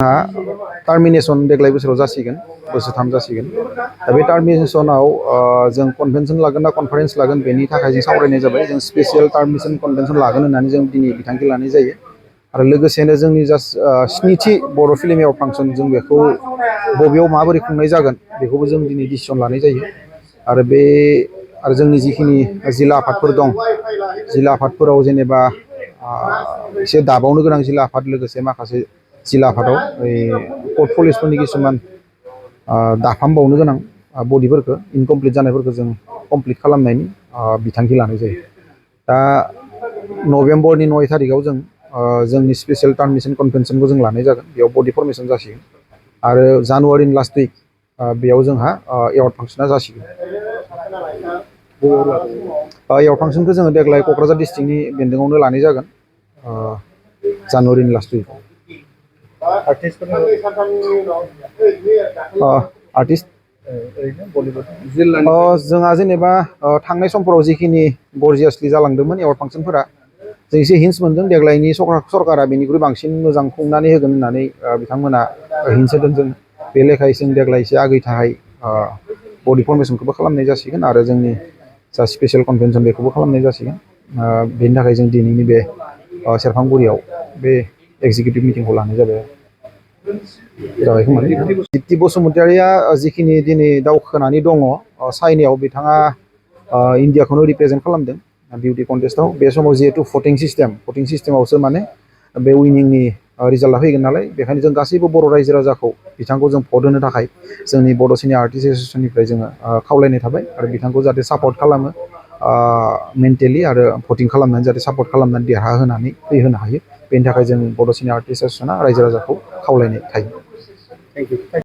Termination देग्लाय बोसोराव जासिगोन बोसोरथाम जासिगोन दा बे टार्मिनेशनाव जों कनभेनसन लागोन ना कनफारेन्स लागोन बेनि थाखाय जों सावरायनाय जाबाय जों स्पेसियेल टार्मिनेशन कनभेनसन लागोन होननानै जों दिनै बिथांखि लानाय जायो आरो लोगोसेनो जोंनि जा स्निथि बर' फिल्म एवार्ड फांसन जों बेखौ बबेयाव माबोरै खुंनाय जागोन बेखौबो जों दिनै डिसिसन लानाय जायो आरो जोंनि जिखिनि जिल्ला आफादफोर दं जिल्ला आफादफोराव जेनेबा एसे दाबावनो गोनां जिल्ला आफाद लोगोसे माखासे जिल्ला आफादाव पर्टफलिय'सफोरनि किसुमान दाफामबावनो गोनां बडिफोरखौ इनकमप्लिट जानायफोरखौ जों कमप्लिट खालामनायनि बिथांखि लानाय जायो दा नभेम्बरनि 9 थारिखआव जों जोंनि स्पेसियेल टार्मिनेशन कनभेनसनखौ जों लानाय जागोन बेयाव बडि फर्मेशन जासिगोन आरो जानुवारिनि लास्ट उइक बेयाव जोंहा एवार्ड फांसना जासिगोन एवार्ड फांसनखौ जोङो देग्लाय क'क्राझार डिस्ट्रिक्टनि बेन्दोङावनो लानाय जागोन जानुवारिनि लास्ट उइकआव आर्टिस्ट जोंहा जेनेबा थांनाय समफोराव जिखिनि गरजियासलि जालांदोंमोन एवार्ड फांसनफोरा जों एसे हिन्ट्स मोनदों देग्लायनि सरकारा बेनिख्रुइ बांसिन मोजां खुंनानै होगोन होननानै बिथांमोना हिन्ट्स होदों जों बे लेखायै जों देग्लाय एसे आगैथाहाय बडि फर्मेशनखौबो खालामनाय जासिगोन आरो जोंनि जा स्पेसियेल कनभेनसन बेखौबो खालामनाय जासिगोन बेनि थाखाय जों दिनैनि बे सेरफांगुरियाव बे एक्जिकिउटिभ मिटिंखौ लानाय जाबाय दिप्ति बसुमतारिया जिखिनि दिनै दावखोनानै दङ चाइनायाव बिथाङा इन्डियाखौनो रिप्रेजेन्ट खालामदों बिउटि कन्टेस्टआव बे समाव जिहेतु भटिं सिस्टेमावसो माने बे उइनिंनि रिजाल्टआ फैगोन नालाय बेखायनो जों गासैबो बर' रायजो राजाखौ बिथांखौ जों भट होनो थाखाय जोंनि बड' सिनियर आर्टिस्ट एस'सियेसननिफ्राय जोङो खावलायनाय थाबाय आरो बिथांखौ जाहाथे सापर्ट खालामो मेन्टेलि आरो भटिं खालामनानै जाहाथे सापर्ट खालामनानै देरहाहोनानै फैहोनो हायो बेनि थाखाय जों बड' सिनियर आर्टिस्ट एस'सियेसना रायजो राजाखौ खावलायनाय थायो।